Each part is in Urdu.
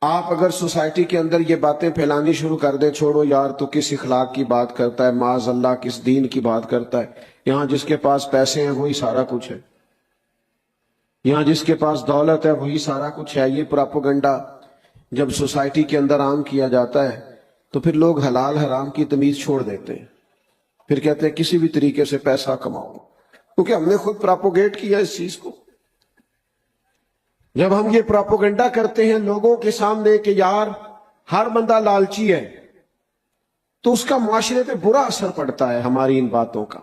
آپ اگر سوسائٹی کے اندر یہ باتیں پھیلانی شروع کر دیں، چھوڑو یار تو کس اخلاق کی بات کرتا ہے، معاذ اللہ کس دین کی بات کرتا ہے، یہاں جس کے پاس پیسے ہیں وہی سارا کچھ ہے، یہاں جس کے پاس دولت ہے وہی سارا کچھ ہے، یہ پراپوگنڈا جب سوسائٹی کے اندر عام کیا جاتا ہے تو پھر لوگ حلال حرام کی تمیز چھوڑ دیتے ہیں، پھر کہتے ہیں کسی بھی طریقے سے پیسہ کماؤ، کیونکہ ہم نے خود پراپوگیٹ کیا اس چیز کو۔ جب ہم یہ پراپوگنڈا کرتے ہیں لوگوں کے سامنے کہ یار ہر بندہ لالچی ہے، تو اس کا معاشرے پہ برا اثر پڑتا ہے ہماری ان باتوں کا۔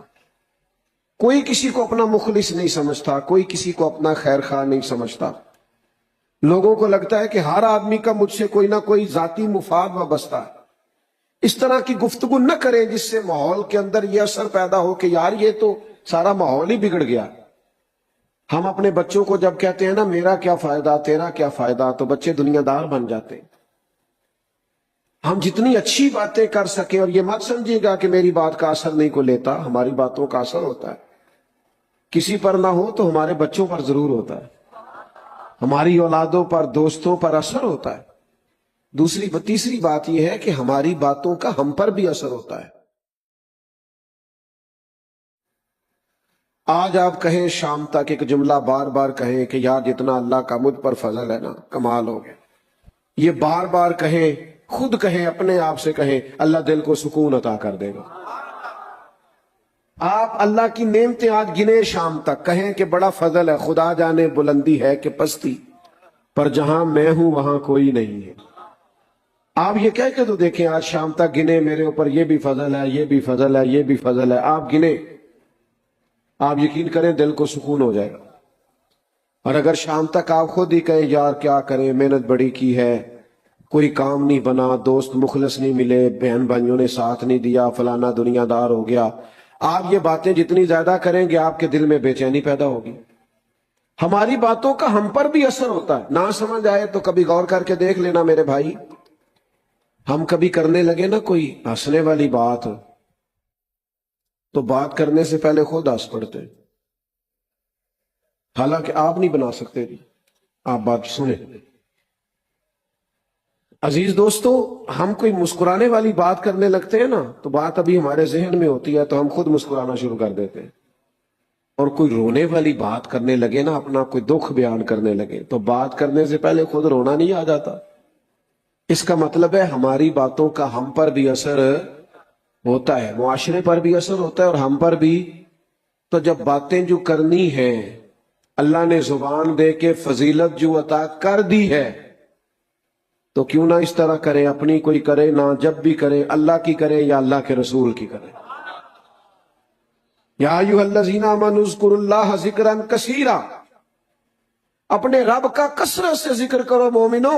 کوئی کسی کو اپنا مخلص نہیں سمجھتا، کوئی کسی کو اپنا خیر خواہ نہیں سمجھتا، لوگوں کو لگتا ہے کہ ہر آدمی کا مجھ سے کوئی نہ کوئی ذاتی مفاد وابستہ ہے۔ اس طرح کی گفتگو نہ کریں جس سے ماحول کے اندر یہ اثر پیدا ہو کہ یار یہ تو سارا ماحول ہی بگڑ گیا۔ ہم اپنے بچوں کو جب کہتے ہیں نا میرا کیا فائدہ تیرا کیا فائدہ، تو بچے دنیا دار بن جاتے ہیں۔ ہم جتنی اچھی باتیں کر سکیں، اور یہ مت سمجھیے گا کہ میری بات کا اثر نہیں کو لیتا، ہماری باتوں کا اثر ہوتا ہے، کسی پر نہ ہو تو ہمارے بچوں پر ضرور ہوتا ہے، ہماری اولادوں پر دوستوں پر اثر ہوتا ہے۔ تیسری بات یہ ہے کہ ہماری باتوں کا ہم پر بھی اثر ہوتا ہے۔ آج آپ کہیں شام تک ایک جملہ بار بار کہیں کہ یار جتنا اللہ کا مجھ پر فضل ہے نا کمال ہو گیا، یہ بار بار کہیں، خود کہیں، اپنے آپ سے کہیں، اللہ دل کو سکون عطا کر دے گا۔ آپ اللہ کی نعمتیں آج گنے شام تک، کہیں کہ بڑا فضل ہے، خدا جانے بلندی ہے کہ پستی، پر جہاں میں ہوں وہاں کوئی نہیں ہے۔ آپ یہ کہہ کے تو دیکھیں آج شام تک گنے میرے اوپر یہ بھی فضل ہے، یہ بھی فضل ہے، یہ بھی فضل ہے، آپ گنے، آپ یقین کریں دل کو سکون ہو جائے گا۔ اور اگر شام تک آپ خود ہی کہیں یار کیا کریں، محنت بڑی کی ہے، کوئی کام نہیں بنا، دوست مخلص نہیں ملے، بہن بھائیوں نے ساتھ نہیں دیا، فلانا دنیا دار ہو گیا، آپ یہ باتیں جتنی زیادہ کریں گے آپ کے دل میں بے چینی پیدا ہوگی۔ ہماری باتوں کا ہم پر بھی اثر ہوتا ہے، نہ سمجھ آئے تو کبھی غور کر کے دیکھ لینا میرے بھائی، ہم کبھی کرنے لگے نا کوئی ہنسنے والی بات تو بات کرنے سے پہلے خود ہنس پڑتے ہیں، حالانکہ آپ نہیں بنا سکتے جی، آپ بات سنیں۔ عزیز دوستو، ہم کوئی مسکرانے والی بات کرنے لگتے ہیں نا تو بات ابھی ہمارے ذہن میں ہوتی ہے تو ہم خود مسکرانا شروع کر دیتے ہیں، اور کوئی رونے والی بات کرنے لگے نا، اپنا کوئی دکھ بیان کرنے لگے تو بات کرنے سے پہلے خود رونا نہیں آ جاتا۔ اس کا مطلب ہے ہماری باتوں کا ہم پر بھی اثر ہوتا ہے، معاشرے پر بھی اثر ہوتا ہے اور ہم پر بھی۔ تو جب باتیں جو کرنی ہیں، اللہ نے زبان دے کے فضیلت جو عطا کر دی ہے، تو کیوں نہ اس طرح کریں، اپنی کوئی کرے نہ، جب بھی کرے اللہ کی کرے یا اللہ کے رسول کی کرے۔ یا ایھا الذین آمنوا اذکروا اللہ ذکرا کثیرا، اپنے رب کا کثرت سے ذکر کرو مومنو،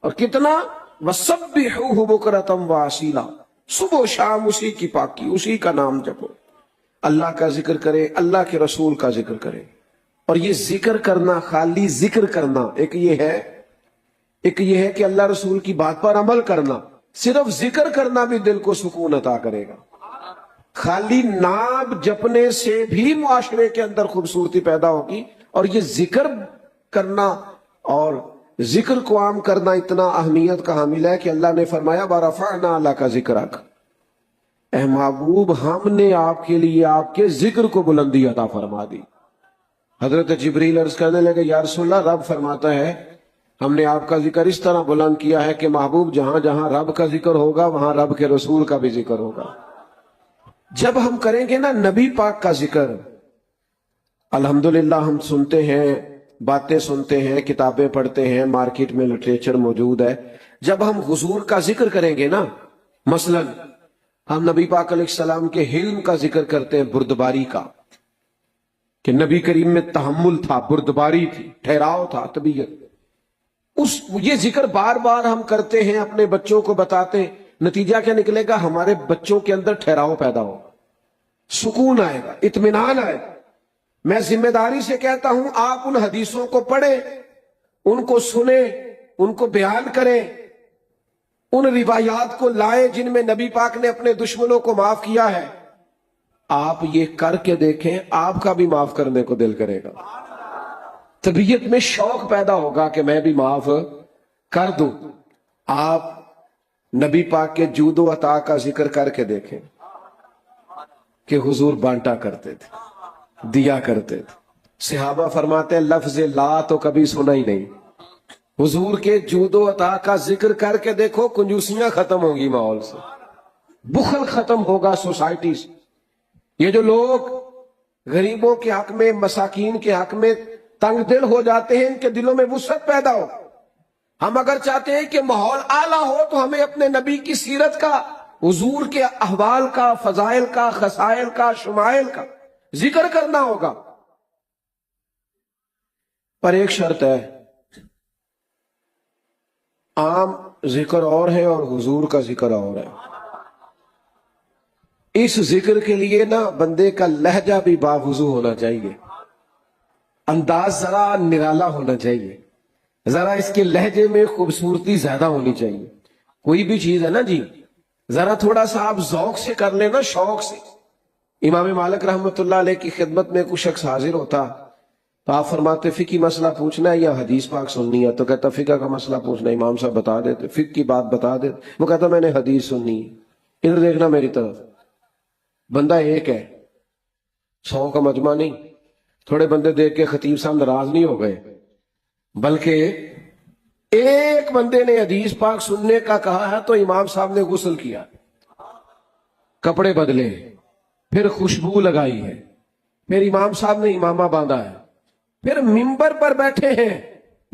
اور کتنا، وسبحوہ بکرۃ واسیلا، صبح و شام اسی کی پاکی، اسی کا نام جپو، اللہ کا ذکر کرے، اللہ کے رسول کا ذکر کرے۔ اور یہ ذکر کرنا، خالی ذکر کرنا، ایک یہ ہے کہ اللہ رسول کی بات پر عمل کرنا، صرف ذکر کرنا بھی دل کو سکون عطا کرے گا۔ خالی نام جپنے سے بھی معاشرے کے اندر خوبصورتی پیدا ہوگی، اور یہ ذکر کرنا اور ذکر کو عام کرنا اتنا اہمیت کا حامل ہے کہ اللہ نے فرمایا وَرَفَعْنَا لَكَ ذِكْرَكَ، اے محبوب ہم نے آپ کے لیے آپ کے ذکر کو بلندی عطا فرما دی۔ حضرت جبریل عرض کرنے لگے یا رسول اللہ، رب فرماتا ہے ہم نے آپ کا ذکر اس طرح بلند کیا ہے کہ محبوب جہاں جہاں رب کا ذکر ہوگا وہاں رب کے رسول کا بھی ذکر ہوگا۔ جب ہم کریں گے نا نبی پاک کا ذکر، الحمدللہ ہم سنتے ہیں، باتیں سنتے ہیں، کتابیں پڑھتے ہیں، مارکیٹ میں لٹریچر موجود ہے، جب ہم حضور کا ذکر کریں گے نا، مثلا ہم نبی پاک علیہ السلام کے حلم کا ذکر کرتے ہیں، بردباری کا، کہ نبی کریم میں تحمل تھا، بردباری تھی، ٹھہراؤ تھا، طبیعت، یہ ذکر بار بار ہم کرتے ہیں، اپنے بچوں کو بتاتے ہیں، نتیجہ کیا نکلے گا؟ ہمارے بچوں کے اندر ٹھہراؤ پیدا ہوگا، سکون آئے گا، اطمینان آئے گا۔ میں ذمہ داری سے کہتا ہوں آپ ان حدیثوں کو پڑھیں، ان کو سنیں، ان کو بیان کریں، ان روایات کو لائیں جن میں نبی پاک نے اپنے دشمنوں کو معاف کیا ہے۔ آپ یہ کر کے دیکھیں، آپ کا بھی معاف کرنے کو دل کرے گا، طبیعت میں شوق پیدا ہوگا کہ میں بھی معاف کر دوں. آپ نبی پاک کے جود و عطا کا ذکر کر کے دیکھیں کہ حضور بانٹا کرتے تھے، دیا کرتے تھے. صحابہ فرماتے ہیں لفظ لا تو کبھی سنا ہی نہیں. حضور کے جود و عطا کا ذکر کر کے دیکھو، کنجوسیاں ختم ہوں گی ماحول سے، بخل ختم ہوگا سوسائٹی سے. یہ جو لوگ غریبوں کے حق میں، مساکین کے حق میں تنگ دل ہو جاتے ہیں، ان کے دلوں میں وسعت پیدا ہو. ہم اگر چاہتے ہیں کہ ماحول اعلیٰ ہو تو ہمیں اپنے نبی کی سیرت کا، حضور کے احوال کا، فضائل کا، خصائل کا، شمائل کا ذکر کرنا ہوگا. پر ایک شرط ہے، عام ذکر اور ہے اور حضور کا ذکر اور ہے. اس ذکر کے لیے نا بندے کا لہجہ بھی باوضو ہونا چاہیے، انداز ذرا نرالا ہونا چاہیے، ذرا اس کے لہجے میں خوبصورتی زیادہ ہونی چاہیے. کوئی بھی چیز ہے نا جی، ذرا تھوڑا سا آپ ذوق سے کر لینا، شوق سے. امام مالک رحمت اللہ علیہ کی خدمت میں کوئی شخص حاضر ہوتا تو آپ فرماتے فقہی مسئلہ پوچھنا ہے یا حدیث پاک سننی ہے؟ تو کہتا فقہ کا مسئلہ پوچھنا ہے. امام صاحب بتا دیتے، فقہ کی بات بتا دیتے. وہ کہتا میں نے حدیث سننی ہے. ادھر دیکھنا میری طرف، بندہ ایک ہے، 100 کا مجمع نہیں. تھوڑے بندے دیکھ کے خطیب صاحب ناراض نہیں ہو گئے، بلکہ ایک بندے نے حدیث پاک سننے کا کہا ہے تو امام صاحب نے غسل کیا، کپڑے بدلے، پھر خوشبو لگائی ہے، پھر امام صاحب نے امامہ باندھا ہے، پھر ممبر پر بیٹھے ہیں،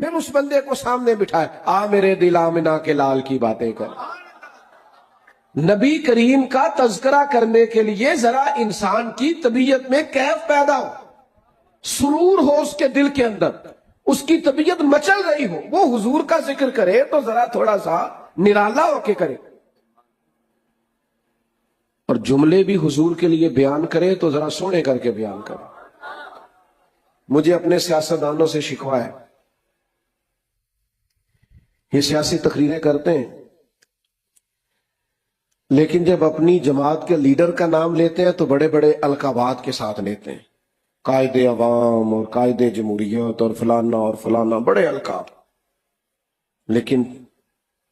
پھر اس بندے کو سامنے بٹھایا، آ میرے دل آمنہ کے لال کی باتیں کر. نبی کریم کا تذکرہ کرنے کے لیے ذرا انسان کی طبیعت میں کیف پیدا ہو، سرور ہو اس کے دل کے اندر، اس کی طبیعت مچل رہی ہو، وہ حضور کا ذکر کرے تو ذرا تھوڑا سا نرالا ہو کے کرے، اور جملے بھی حضور کے لیے بیان کرے تو ذرا سونے کر کے بیان کرے. مجھے اپنے سیاستدانوں سے شکوہ ہے، یہ سیاسی تقریریں کرتے ہیں لیکن جب اپنی جماعت کے لیڈر کا نام لیتے ہیں تو بڑے بڑے القابات کے ساتھ لیتے ہیں، قائد عوام اور قائد جمہوریت اور فلانا اور فلانا، بڑے القاب. لیکن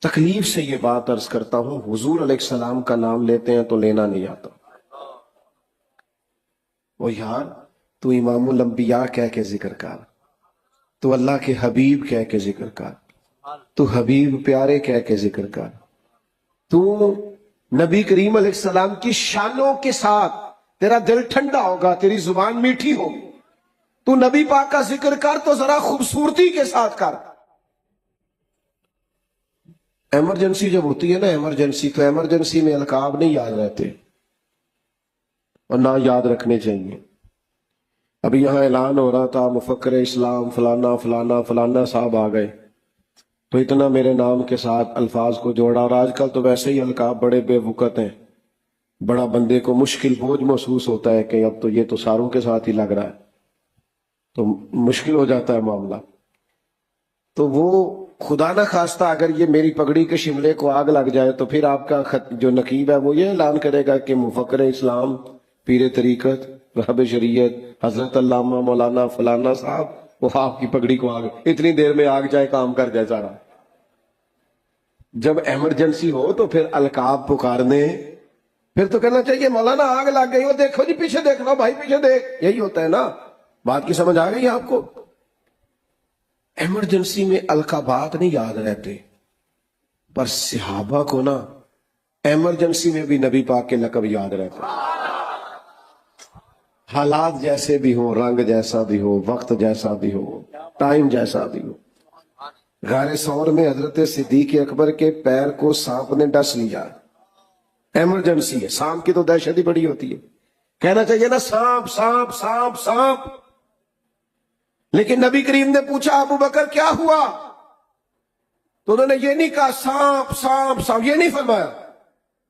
تکلیف سے یہ بات عرض کرتا ہوں، حضور علیہ السلام کا نام لیتے ہیں تو لینا نہیں آتا. وہ یار تو امام الانبیاء کہہ کے ذکر کر، تو اللہ کے حبیب کہہ کے ذکر کر، تو حبیب پیارے کہہ کے ذکر کر، تو نبی کریم علیہ السلام کی شانوں کے ساتھ تیرا دل ٹھنڈا ہوگا، تیری زبان میٹھی ہوگی. تو نبی پاک کا ذکر کر تو ذرا خوبصورتی کے ساتھ کر. ایمرجنسی جب ہوتی ہے نا، ایمرجنسی، تو ایمرجنسی میں القاب نہیں یاد رہتے اور نہ یاد رکھنے چاہیے. ابھی یہاں اعلان ہو رہا تھا مفکر اسلام فلانا فلانا فلانا صاحب آ گئے، تو اتنا میرے نام کے ساتھ الفاظ کو جوڑا. اور آج کل تو ویسے ہی القاب بڑے بے وقت ہیں، بڑا بندے کو مشکل بوجھ محسوس ہوتا ہے کہ اب تو یہ تو ساروں کے ساتھ ہی لگ رہا ہے، تو مشکل ہو جاتا ہے معاملہ. تو وہ خدا نہ خواستہ اگر یہ میری پگڑی کے شملے کو آگ لگ جائے تو پھر آپ کا جو نقیب ہے وہ یہ اعلان کرے گا کہ مفکر اسلام، پیر طریقت، رہب شریعت، حضرت علامہ مولانا فلانا صاحب، وہ آپ کی پگڑی کو آگ، اتنی دیر میں آگ جائے کام کر جائے سارا. جب ایمرجنسی ہو تو پھر القاب پکارنے، پھر تو کہنا چاہیے مولانا آگ لگ گئی، وہ دیکھو جی پیچھے دیکھنا بھائی، پیچھے دیکھ. یہی ہوتا ہے نا. بات کی سمجھ آ گئی آپ کو؟ ایمرجنسی میں القابات نہیں یاد رہتے، پر صحابہ کو نا ایمرجنسی میں بھی نبی پاک کے لقب یاد رہتے. حالات جیسے بھی ہوں، رنگ جیسا بھی ہو، وقت جیسا بھی ہو، ٹائم جیسا بھی ہو. غار ثور میں حضرت صدیق اکبر کے پیر کو سانپ نے ڈس لیا، ایمرجنسی ہے. سانپ کی تو دہشت ہی بڑی ہوتی ہے، کہنا چاہیے نا سانپ سانپ سانپ سانپ. لیکن نبی کریم نے پوچھا ابو بکر کیا ہوا، تو انہوں نے یہ نہیں کہا سانپ سانپ سانپ، یہ نہیں فرمایا،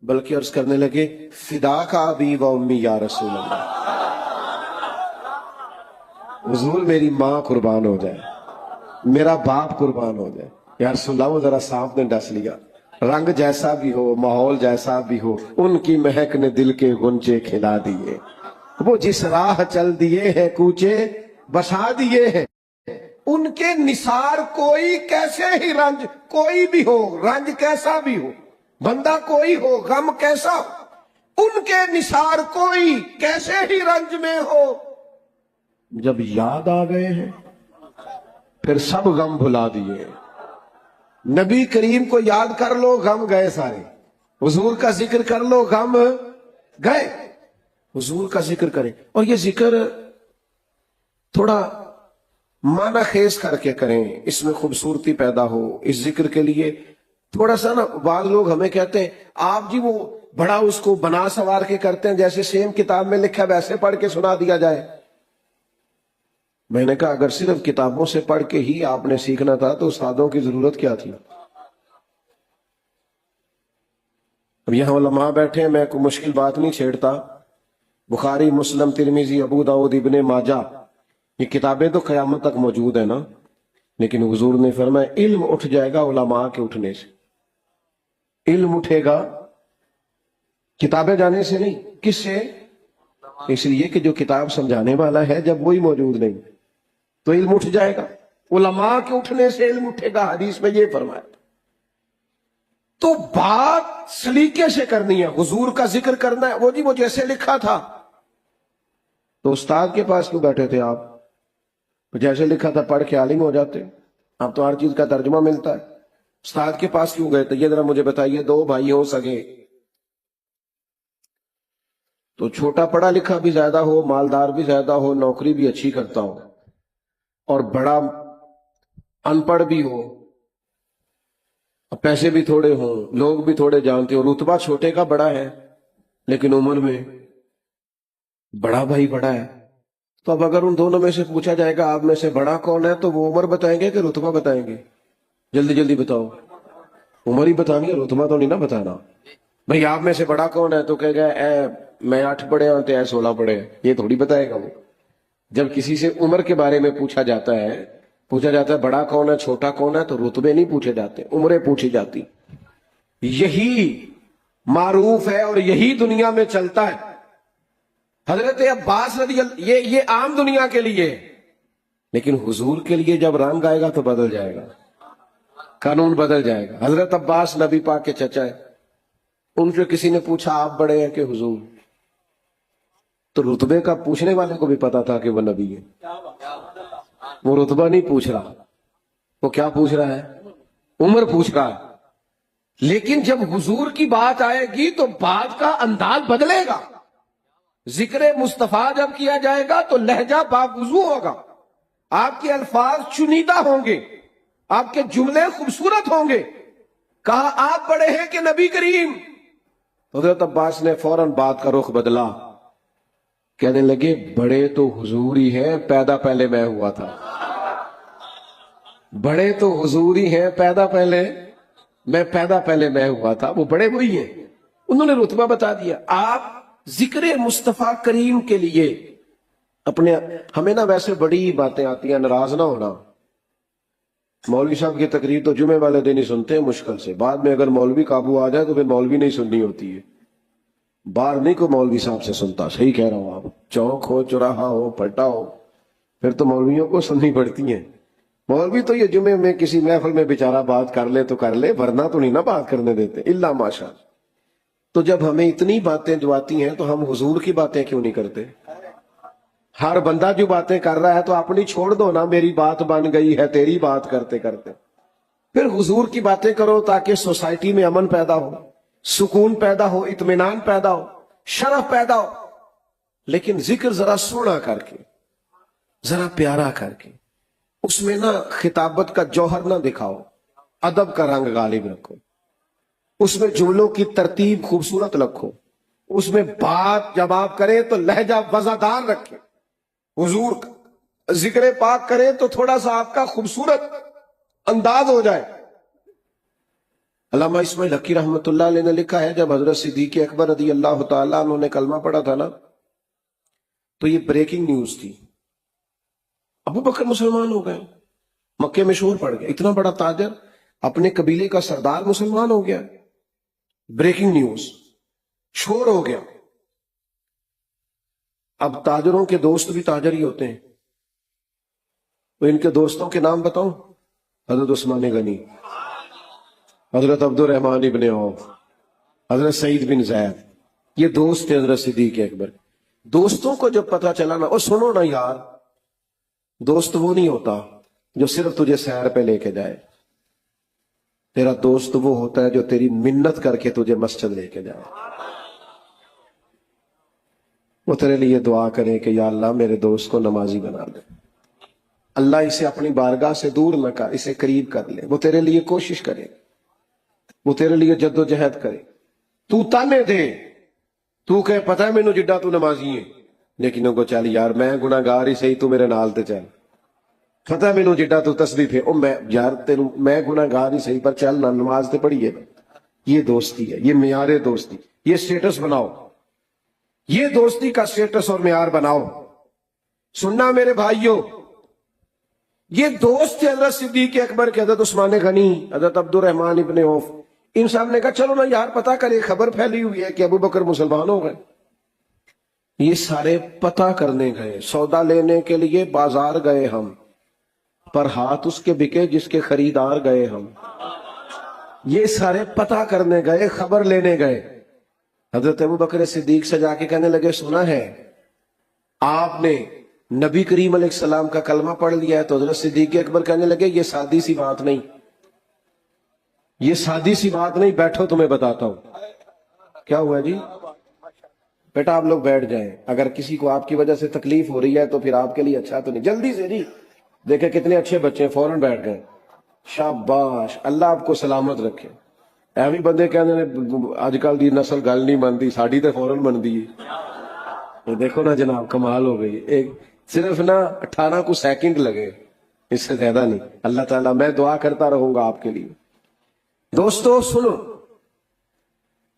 بلکہ عرض کرنے لگے فدا کا ابی و امی یا رسول اللہ، حضور میری ماں قربان ہو جائے، میرا باپ قربان ہو جائے. یا رسول اللہ وہ ذرا سانپ نے ڈس لیا، رنگ جیسا بھی ہو، ماحول جیسا بھی ہو، ان کی مہک نے دل کے غنچے کھلا دیے، وہ جس راہ چل دیے ہیں کوچے بسا دیے ہیں، ان کے نثار کوئی کیسے ہی رنج کوئی بھی ہو، رنج کیسا بھی ہو، بندہ کوئی ہو، غم کیسا ہو، ان کے نثار کوئی کیسے ہی رنج میں ہو، جب یاد آ گئے ہیں پھر سب غم بھلا دیے۔ نبی کریم کو یاد کر لو، غم گئے سارے۔ حضور کا ذکر کر لو، غم گئے۔ حضور کا ذکر کریں، اور یہ ذکر تھوڑا معنی خیز کر کے کریں، اس میں خوبصورتی پیدا ہو۔ اس ذکر کے لیے تھوڑا سا نا، بعض لوگ ہمیں کہتے ہیں آپ جی وہ بڑا اس کو بنا سوار کے کرتے ہیں، جیسے سیم کتاب میں لکھا ویسے پڑھ کے سنا دیا جائے۔ میں نے کہا اگر صرف کتابوں سے پڑھ کے ہی آپ نے سیکھنا تھا تو استادوں کی ضرورت کیا تھی؟ اب یہاں علماء بیٹھے ہیں، میں کوئی مشکل بات نہیں چھیڑتا۔ بخاری، مسلم، ترمذی، ابو داؤد، ابن ماجہ، یہ کتابیں تو قیامت تک موجود ہیں نا، لیکن حضور نے فرمایا علم اٹھ جائے گا علماء کے اٹھنے سے۔ علم اٹھے گا کتابیں جانے سے نہیں، کس سے؟ اس لیے کہ جو کتاب سمجھانے والا ہے جب وہی موجود نہیں تو علم اٹھ جائے گا۔ علماء کے اٹھنے سے علم اٹھے گا، حدیث میں یہ فرمایا۔ تو بات سلیقے سے کرنی ہے، حضور کا ذکر کرنا ہے، وہ جی وہ جیسے لکھا تھا۔ تو استاد کے پاس کیوں بیٹھے تھے آپ؟ جیسے لکھا تھا پڑھ کے عالم ہو جاتے۔ اب تو ہر چیز کا ترجمہ ملتا ہے۔ استاد کے پاس کیوں گئے تھے؟ یہ ذرا مجھے بتائیے، دو بھائی ہو سگے، تو چھوٹا پڑھا لکھا بھی زیادہ ہو، مالدار بھی زیادہ ہو، نوکری بھی اچھی کرتا ہو، اور بڑا ان پڑھ بھی ہو، پیسے بھی تھوڑے ہوں، لوگ بھی تھوڑے جانتے ہو، رتبہ چھوٹے کا بڑا ہے لیکن عمر میں بڑا بھائی بڑا ہے، تو اب اگر ان دونوں میں سے پوچھا جائے گا آپ میں سے بڑا کون ہے، تو وہ عمر بتائیں گے کہ رتبہ بتائیں گے؟ جلدی جلدی بتاؤ۔ عمر ہی بتائیں گے، رتبہ تو نہیں نا بتانا۔ بھئی آپ میں سے بڑا کون ہے، تو کہے گا میں 8 پڑھے ہوں تو 16 پڑھے ہیں، یہ تھوڑی بتائے گا وہ۔ جب کسی سے عمر کے بارے میں پوچھا جاتا ہے بڑا کون ہے چھوٹا کون ہے، تو رتبے نہیں پوچھے جاتے، عمریں پوچھی جاتی۔ یہی معروف ہے اور یہی دنیا میں چلتا ہے۔ حضرت عباس رضی اللہ، یہ عام دنیا کے لیے، لیکن حضور کے لیے جب رنگ آئے گا تو بدل جائے گا، قانون بدل جائے گا۔ حضرت عباس نبی پاک کے چچا ہے، ان سے کسی نے پوچھا آپ بڑے ہیں کہ حضور، تو رتبے کا پوچھنے والے کو بھی پتا تھا کہ وہ نبی ہے۔ وہ رتبہ نہیں پوچھ رہا، وہ کیا پوچھ رہا ہے؟ عمر پوچھ رہا ہے۔ لیکن جب حضور کی بات آئے گی تو بات کا انداز بدلے گا۔ ذکر مصطفیٰ جب کیا جائے گا تو لہجہ باوضو ہوگا، آپ کے الفاظ چنیدہ ہوں گے، آپ کے جملے خوبصورت ہوں گے۔ کہا آپ بڑے ہیں کہ نبی کریم؟ حضرت عباس نے فوراً بات کا رخ بدلا، کہنے لگے بڑے تو حضور ہی ہیں، پیدا پہلے میں ہوا تھا۔ بڑے تو حضور ہی ہیں، پیدا پہلے میں ہوا تھا، وہ بڑے وہی ہیں۔ انہوں نے رتبہ بتا دیا۔ آپ ذکر مصطفیٰ کریم کے لیے اپنے، ہمیں نا ویسے بڑی باتیں آتی ہیں، ناراض نہ ہونا۔ مولوی صاحب کی تقریر تو جمعے والے دن ہی سنتے ہیں مشکل سے، بعد میں اگر مولوی قابو آ جائے تو پھر مولوی نہیں سننی ہوتی ہے۔ باہر نہیں کو مولوی صاحب سے سنتا، صحیح کہہ رہا ہوں آپ، چوک ہو، چوراہا ہو، پٹا ہو، پھر تو مولویوں کو سننی پڑتی ہیں۔ مولوی تو یہ جمعے میں کسی محفل میں بیچارہ بات کر لے تو کر لے، ورنہ تو نہیں نا بات کرنے دیتے، الا ماشاء۔ تو جب ہمیں اتنی باتیں جو آتی ہیں تو ہم حضور کی باتیں کیوں نہیں کرتے؟ ہر بندہ جو باتیں کر رہا ہے تو اپنی چھوڑ دو نا، میری بات بن گئی ہے تیری بات کرتے کرتے۔ پھر حضور کی باتیں کرو تاکہ سوسائٹی میں امن پیدا ہو، سکون پیدا ہو، اطمینان پیدا ہو، شرف پیدا ہو۔ لیکن ذکر ذرا سونا کر کے، ذرا پیارا کر کے، اس میں نہ خطابت کا جوہر نہ دکھاؤ، ادب کا رنگ غالب رکھو، اس میں جملوں کی ترتیب خوبصورت رکھو، اس میں بات جب آپ کریں تو لہجہ وزادار رکھیں، حضور کا ذکر پاک کریں تو تھوڑا سا آپ کا خوبصورت انداز ہو جائے۔ علامہ اسماعیل حقی رحمۃ اللہ علیہ نے لکھا ہے، جب حضرت صدیق اکبر رضی اللہ تعالیٰ عنہ نے کلمہ پڑھا تھا نا، تو یہ بریکنگ نیوز تھی، ابو بکر مسلمان ہو گئے، مکے میں شور پڑ گیا، اتنا بڑا تاجر اپنے قبیلے کا سردار مسلمان ہو گیا، بریکنگ نیوز، شور ہو گیا۔ اب تاجروں کے دوست بھی تاجر ہی ہوتے ہیں، تو ان کے دوستوں کے نام بتاؤں؟ حضرت عثمان غنی، حضرت عبد الرحمن ابن عوف، حضرت سعید بن زید، یہ دوست تھے حضرت صدیق اکبر۔ دوستوں کو جب پتا چلا نا، اور سنو نا یار، دوست وہ نہیں ہوتا جو صرف تجھے سیر پہ لے کے جائے، تیرا دوست وہ ہوتا ہے جو تیری منت کر کے تجھے مسجد لے کے جائے، وہ تیرے لیے دعا کرے کہ یا اللہ میرے دوست کو نمازی بنا دے، اللہ اسے اپنی بارگاہ سے دور نہ کر، اسے قریب کر لے، وہ تیرے لیے کوشش کرے، وہ تیرے لیے جد و جہد کرے، تو تانے دے، تو کہے پتہ ہے مینوں جڈا تو نمازی ہے، لیکن ان کو چل یار میں گناہگار ہی صحیح، تو میرے نال تے چل، پتہ ہے مینوں جڈا تو تسبیح پہ، او میں یار تینوں میں گناہگار ہی صحیح پر چل نہ، نماز تے پڑھیے۔ یہ دوستی ہے، یہ معیار دوستی، یہ سٹیٹس بناؤ، یہ دوستی کا سٹیٹس اور معیار بناؤ۔ سننا میرے بھائیوں، یہ دوست تھے حضرت صدیق اکبر کے، حضرت عثمان غنی، حضرت عبد الرحمن ابن عوف۔ ان صاحب نے کہا چلو نا یار پتہ کرے، خبر پھیلی ہوئی ہے کہ ابو بکر مسلمان ہو گئے۔ یہ سارے پتہ کرنے گئے، سودا لینے کے لیے بازار گئے ہم، پر ہاتھ اس کے بکے جس کے خریدار گئے ہم۔ یہ سارے پتہ کرنے گئے، خبر لینے گئے۔ حضرت ابو بکر صدیق سے جا کے کہنے لگے سنا ہے آپ نے نبی کریم علیہ السلام کا کلمہ پڑھ لیا ہے؟ تو حضرت صدیق اکبر کہنے لگے یہ سادی سی بات نہیں، یہ سادی سی بات نہیں، بیٹھو تمہیں بتاتا ہوں۔ کیا ہوا جی؟ بیٹا آپ لوگ بیٹھ جائیں، اگر کسی کو آپ کی وجہ سے تکلیف ہو رہی ہے تو پھر آپ کے لیے اچھا تو نہیں، جلدی سے جی، دیکھیں کتنے اچھے بچے فوراً بیٹھ گئے، شاباش، اللہ آپ کو سلامت رکھے۔ ایویں بندے کہنے اج کل دی نسل گل نہیں مانتی، ساڈی تے فوراً بنتی ہے۔ دیکھو نا جناب کمال ہو گئی، ایک صرف نا 18 کو سیکنڈ لگے، اس سے زیادہ نہیں۔ اللہ تعالیٰ، میں دعا کرتا رہوں گا آپ کے لیے۔ دوستو سنو،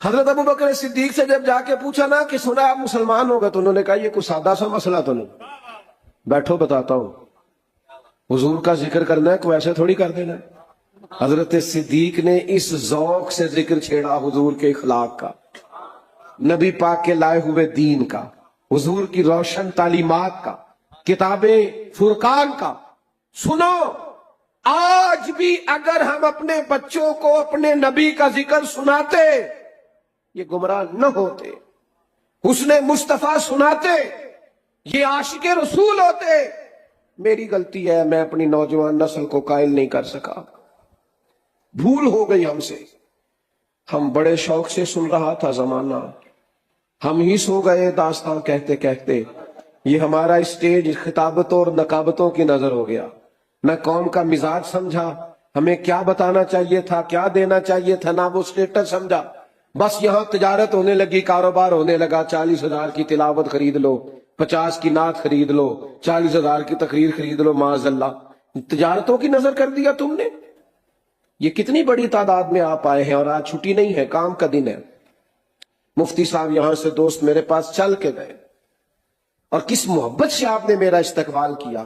حضرت ابو بکر صدیق سے جب جا کے پوچھا نا کہ سنا آپ مسلمان ہو گئے، تو انہوں نے کہا یہ کوئی سادہ سا مسئلہ تو نہیں، بیٹھو بتاتا ہوں۔ حضور کا ذکر کرنا ہے کوئی ایسے تھوڑی کر دینا ہے۔ حضرت صدیق نے اس ذوق سے ذکر چھیڑا حضور کے اخلاق کا، نبی پاک کے لائے ہوئے دین کا، حضور کی روشن تعلیمات کا، کتاب فرقان کا۔ سنو، آج بھی اگر ہم اپنے بچوں کو اپنے نبی کا ذکر سناتے، یہ گمراہ نہ ہوتے، حسن مصطفیٰ سناتے، یہ عاشق رسول ہوتے۔ میری غلطی ہے، میں اپنی نوجوان نسل کو قائل نہیں کر سکا، بھول ہو گئی ہم سے۔ ہم بڑے شوق سے سن رہا تھا زمانہ، ہم ہی سو گئے داستان کہتے کہتے۔ یہ ہمارا اسٹیج خطابتوں اور نقابتوں کی نظر ہو گیا، نہ قوم کا مزاج سمجھا، ہمیں کیا بتانا چاہیے تھا، کیا دینا چاہیے تھا، نہ وہ اسٹیٹس سمجھا۔ بس یہاں تجارت ہونے لگی، کاروبار ہونے لگا، 40,000 کی تلاوت خرید لو، 50 کی نعت خرید لو، 40,000 کی تقریر خرید لو، معاذ اللہ، تجارتوں کی نظر کر دیا تم نے۔ یہ کتنی بڑی تعداد میں آپ آئے ہیں، اور آج چھٹی نہیں ہے، کام کا دن ہے۔ مفتی صاحب یہاں سے دوست میرے پاس چل کے گئے، اور کس محبت سے آپ نے میرا استقبال کیا۔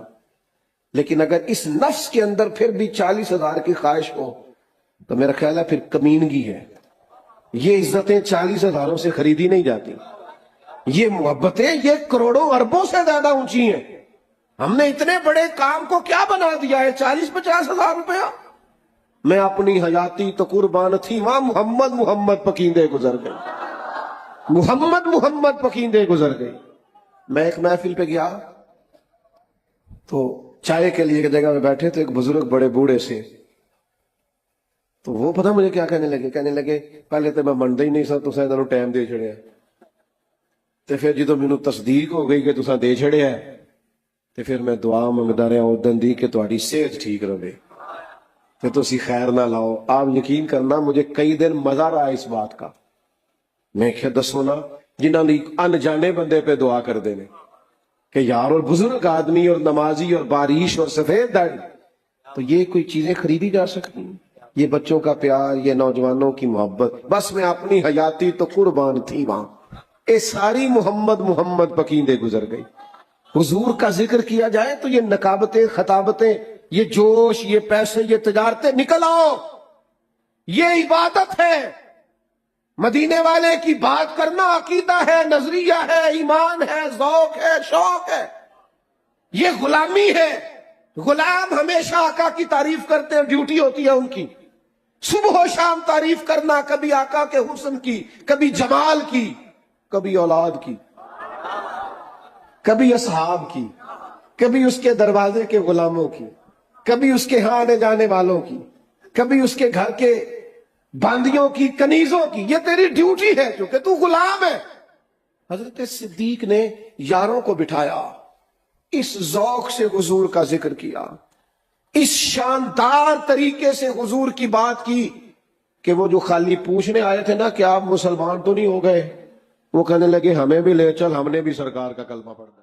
لیکن اگر اس نفس کے اندر پھر بھی 40,000 کی خواہش ہو تو میرا خیال ہے پھر کمینگی ہے۔ یہ عزتیں 40,000 سے خریدی نہیں جاتی، یہ محبتیں یہ کروڑوں اربوں سے زیادہ اونچی ہیں۔ ہم نے اتنے بڑے کام کو کیا بنا دیا ہے 40-50 ہزار روپیہ؟ میں اپنی حیاتی تو قربان تھی وہاں، محمد محمد پکیندے گزر گئی، محمد محمد پکیندے گزر گئی۔ میں ایک محفل پہ گیا تو چائے کے لیے ایک جگہ میں بیٹھے تو ایک بزرگ بڑے بوڑھے سے، تو وہ پتہ مجھے کیا کہنے لگے پہلے تو میں منتا ہی نہیں سا، تساں انہاں نوں ٹائم دے چھڑیا، تے پھر جدوں مینوں تصدیق ہو گئی کہ تساں دے چھڑیا ہے، تے پھر میں دعا منگدا رہا اودن دی کہ تہاڈی صحت ٹھیک رہے تے تسی خیر نہ لاؤ۔ آپ یقین کرنا مجھے کئی دن مزہ رہا اس بات کا۔ میں کہ دسو نا جنہاں دی انجانے بندے پہ دعا کر دینے کہ یار، اور بزرگ آدمی اور نمازی اور بارش اور سفید داڑھی، تو یہ کوئی چیزیں خریدی جا سکتی ہیں؟ یہ بچوں کا پیار، یہ نوجوانوں کی محبت، بس میں اپنی حیاتی تو قربان تھی وہاں، اے ساری محمد محمد پکیندے گزر گئی۔ حضور کا ذکر کیا جائے تو یہ نقابتیں، خطابتیں، یہ جوش، یہ پیسے، یہ تجارتیں نکل آؤ، یہ عبادت ہے۔ مدینے والے کی بات کرنا عقیدہ ہے، نظریہ ہے، ایمان ہے، ذوق ہے، شوق ہے، یہ غلامی ہے۔ غلام ہمیشہ آقا کی تعریف کرتے ہیں، ڈیوٹی ہوتی ہے ان کی، صبح و شام تعریف کرنا، کبھی آقا کے حسن کی، کبھی جمال کی، کبھی اولاد کی، کبھی اصحاب کی، کبھی اس کے دروازے کے غلاموں کی، کبھی اس کے ہاں آنے جانے والوں کی، کبھی اس کے گھر کے باندیوں کی، کنیزوں کی۔ یہ تیری ڈیوٹی ہے کیونکہ تو غلام ہے۔ حضرت صدیق نے یاروں کو بٹھایا، اس ذوق سے حضور کا ذکر کیا، اس شاندار طریقے سے حضور کی بات کی کہ وہ جو خالی پوچھنے آئے تھے نا کہ آپ مسلمان تو نہیں ہو گئے، وہ کہنے لگے ہمیں بھی لے چل، ہم نے بھی سرکار کا کلمہ پڑھنا۔